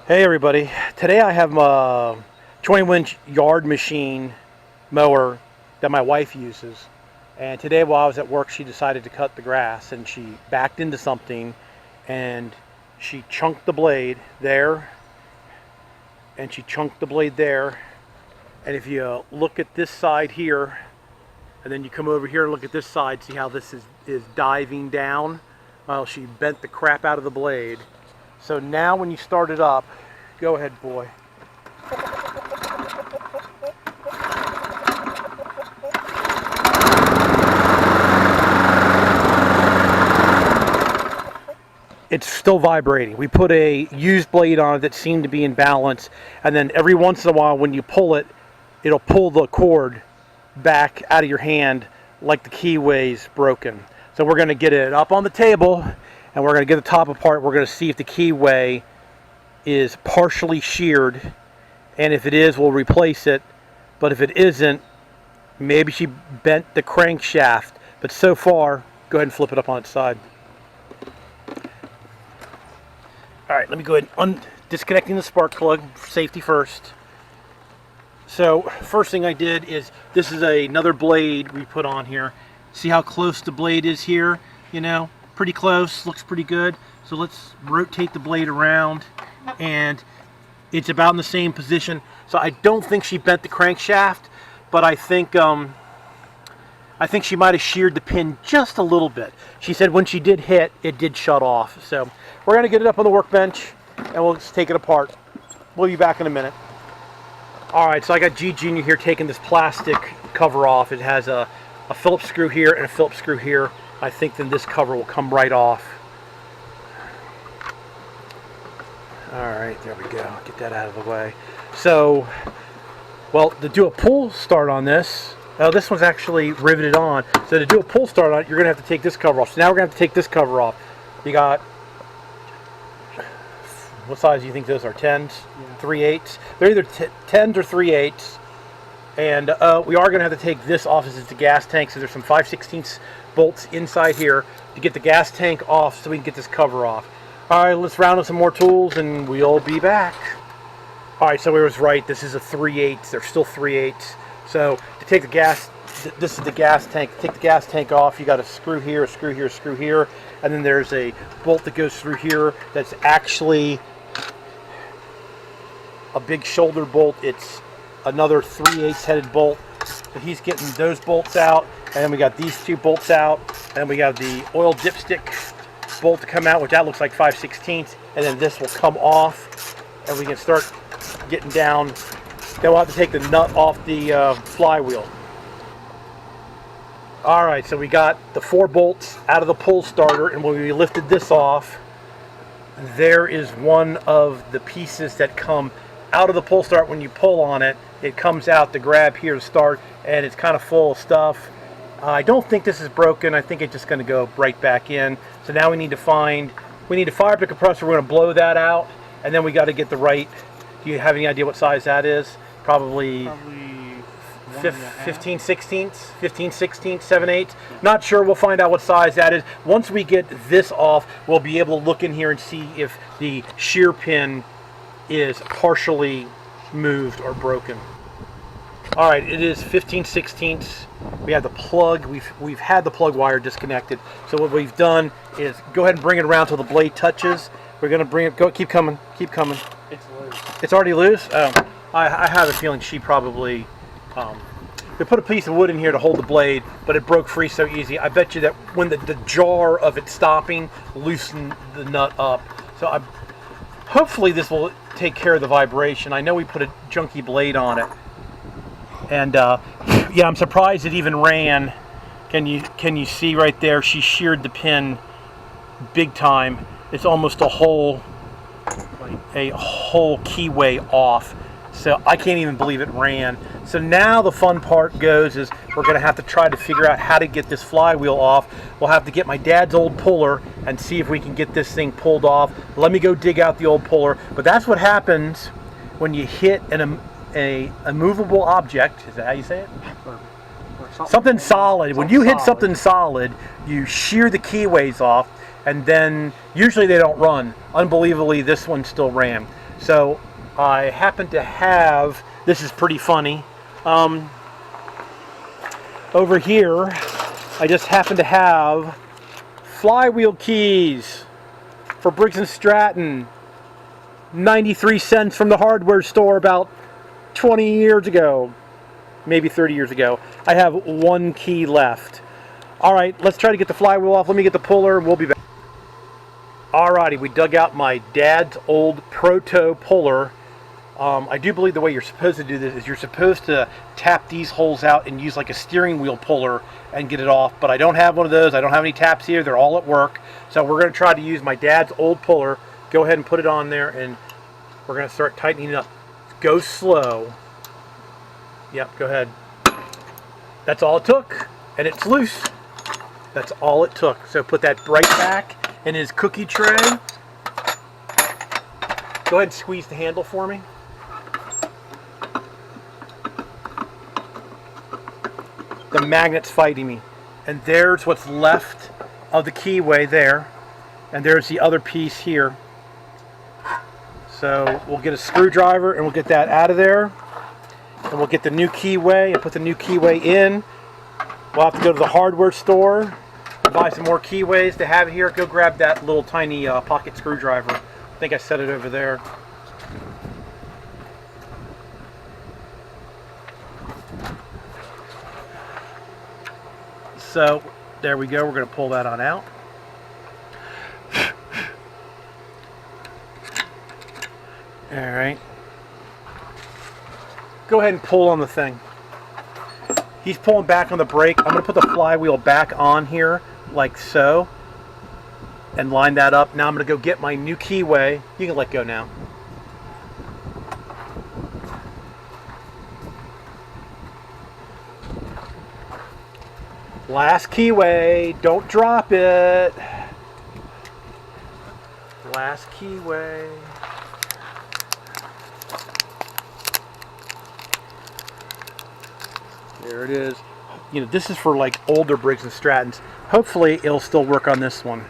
Hey everybody, today I have a 20-inch yard machine mower that my wife uses, and today while I was at work she decided to cut the grass and she backed into something and she chunked the blade there and she chunked the blade there, and if you look at this side here and then you come over here and look at this side, see how this is diving down? Well, she bent the crap out of the blade. So now when you start it up, go ahead, boy. It's still vibrating. We put a used blade on it that seemed to be in balance, and then every once in a while when you pull it, it'll pull the cord back out of your hand like the keyway's broken. So we're going to get it up on the table and we're going to get the top apart. We're going to see if the keyway is partially sheared, and if it is, we'll replace it. But if it isn't, maybe she bent the crankshaft. But so far, go ahead and flip it up on its side. All right, let me go ahead and disconnecting the spark plug for safety first. So first thing I did is, this is another blade we put on here. See how close the blade is here? You know, pretty close, looks pretty good. So let's rotate the blade around, and it's about in the same position. So I don't think she bent the crankshaft, but I think she might have sheared the pin just a little bit. She said when she did hit, it did shut off. So we're gonna get it up on the workbench and we'll just take it apart. We'll be back in a minute. All right, so I got G Junior here taking this plastic cover off. It has a Phillips screw here and a Phillips screw here. I think then this cover will come right off. All right, there we go. Get that out of the way. So, well, to do a pull start on this, this one's actually riveted on. So to do a pull start on it, you're gonna have to take this cover off. So now we're gonna have to take this cover off. You got, what size do you think those are? 10s? Yeah. 3/8? They're either 10s or 3/8. And we are going to have to take this off as it's the gas tank. So there's some 5/16 bolts inside here to get the gas tank off so we can get this cover off. All right, let's round up some more tools and we'll be back. All right, so we was right. This is a 3/8. They're still 3/8. So to take the gas, this is the gas tank. To take the gas tank off, you got a screw here, a screw here, a screw here. And then there's a bolt that goes through here that's actually a big shoulder bolt. It's another 3/8 headed bolt. So he's getting those bolts out, and then we got these two bolts out, and we got the oil dipstick bolt to come out, which that looks like 5/16, and then this will come off and we can start getting down. Then we'll have to take the nut off the flywheel. All right, so we got the 4 bolts out of the pull starter, and when we lifted this off, there is one of the pieces that come out of the pull start. When you pull on it, it comes out to grab here to start, and it's kind of full of stuff. I don't think this is broken. I think it's just going to go right back in. So now we need to fire up the compressor. We're going to blow that out, and then we got to get the right. Do you have any idea what size that is? Probably 15 16ths, 15 16ths, 7/8. Not sure. We'll find out what size that is. Once we get this off, we'll be able to look in here and see if the shear pin is partially moved or broken. All right, it is 15 16ths. We have the plug. We've had the plug wire disconnected. So what we've done is go ahead and bring it around till the blade touches. We're gonna bring it. Go. Keep coming. Keep coming. It's loose. It's already loose. Oh, I have a feeling she probably. They put a piece of wood in here to hold the blade, but it broke free so easy. I bet you that when the jar of it stopping loosened the nut up. So hopefully this will take care of the vibration. I know we put a junky blade on it, and yeah, I'm surprised it even ran. Can you see right there? She sheared the pin big time. It's almost a whole keyway off. So I can't even believe it ran. So now the fun part goes is we're going to have to try to figure out how to get this flywheel off. We'll have to get my dad's old puller and see if we can get this thing pulled off. Let me go dig out the old puller. But that's what happens when you hit a movable object. Is that how you say it? Or something solid. When you hit something solid, you shear the keyways off, and then usually they don't run. Unbelievably, this one still ran. So I happen to have, this is pretty funny, over here I just happen to have flywheel keys for Briggs and Stratton, 93 cents from the hardware store about 20 years ago, maybe 30 years ago. I have one key left. Alright, let's try to get the flywheel off. Let me get the puller and we'll be back. Alrighty, we dug out my dad's old proto puller. I do believe the way you're supposed to do this is you're supposed to tap these holes out and use like a steering wheel puller and get it off, but I don't have one of those. I don't have any taps here. They're all at work. So we're going to try to use my dad's old puller. Go ahead and put it on there and we're going to start tightening it up. Go slow. Yep, go ahead. That's all it took, and it's loose. That's all it took. So put that right back in his cookie tray. Go ahead and squeeze the handle for me. The magnet's fighting me. And there's what's left of the keyway there. And there's the other piece here. So we'll get a screwdriver and we'll get that out of there. And we'll get the new keyway and put the new keyway in. We'll have to go to the hardware store, buy some more keyways to have here. Go grab that little tiny pocket screwdriver. I think I set it over there. So there we go. We're going to pull that on out. All right. Go ahead and pull on the thing. He's pulling back on the brake. I'm going to put the flywheel back on here like so and line that up. Now I'm going to go get my new keyway. You can let go now. Last keyway. Don't drop it. Last keyway. There it is. You know, this is for like older Briggs and Strattons. Hopefully it'll still work on this one.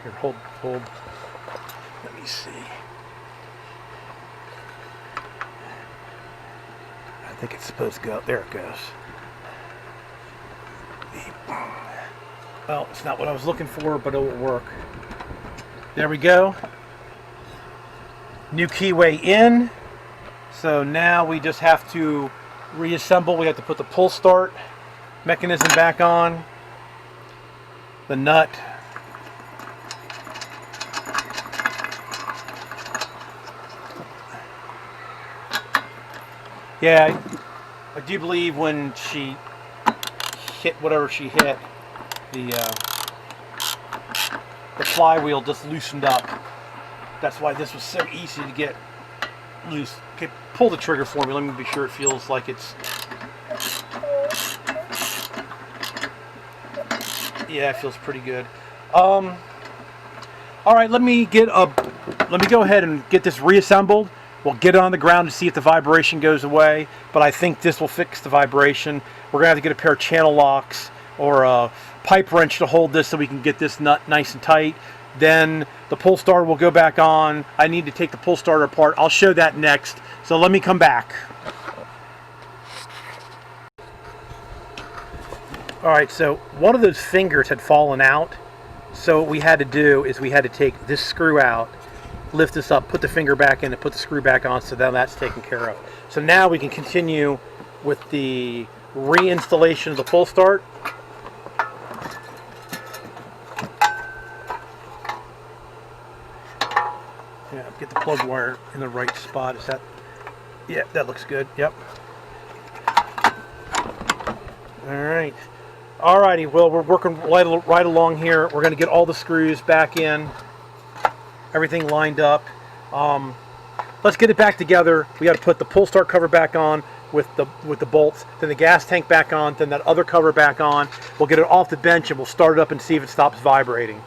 Here, hold. Let me see. I think it's supposed to go. There it goes. Well, it's not what I was looking for, but it will work. There we go. New keyway in. So now we just have to reassemble. We have to put the pull start mechanism back on. The nut. Yeah, I do believe when she hit whatever she hit, the flywheel just loosened up. That's why this was so easy to get loose. Okay, pull the trigger for me. Let me be sure it feels like it's... Yeah, it feels pretty good. All right, let me go ahead and get this reassembled. We'll get it on the ground to see if the vibration goes away, but I think this will fix the vibration. We're gonna have to get a pair of channel locks or a pipe wrench to hold this so we can get this nut nice and tight. Then the pull starter will go back on. I need to take the pull starter apart. I'll show that next. So let me come back. All right, so one of those fingers had fallen out. So what we had to do is we had to take this screw out, lift this up, put the finger back in, and put the screw back on, so now that's taken care of. So now we can continue with the reinstallation of the pull start. Yeah, get the plug wire in the right spot. Is that? Yeah, that looks good. Yep. All right. Alrighty. Well, we're working right along here. We're going to get all the screws back in. Everything lined up. Let's get it back together. We got to put the pull start cover back on with the bolts, then the gas tank back on, then that other cover back on. We'll get it off the bench and we'll start it up and see if it stops vibrating.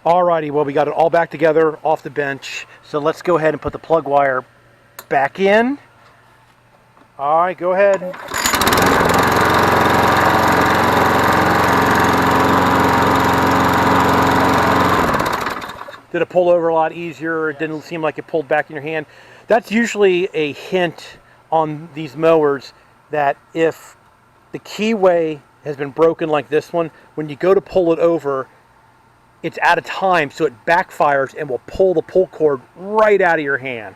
Alrighty, well, we got it all back together off the bench. So let's go ahead and put the plug wire back in. Alright, go ahead. Did it pull over a lot easier? It didn't seem like it pulled back in your hand. That's usually a hint on these mowers that if the keyway has been broken like this one, when you go to pull it over, it's out of time, so it backfires and will pull the pull cord right out of your hand.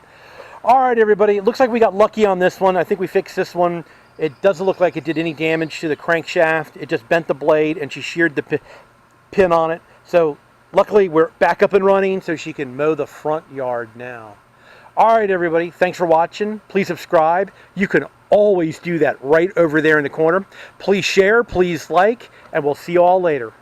All right, everybody, it looks like we got lucky on this one. I think we fixed this one. It doesn't look like it did any damage to the crankshaft. It just bent the blade, and she sheared the pin on it. So luckily, we're back up and running, so she can mow the front yard now. All right, everybody, thanks for watching. Please subscribe. You can always do that right over there in the corner. Please share, please like, and we'll see you all later.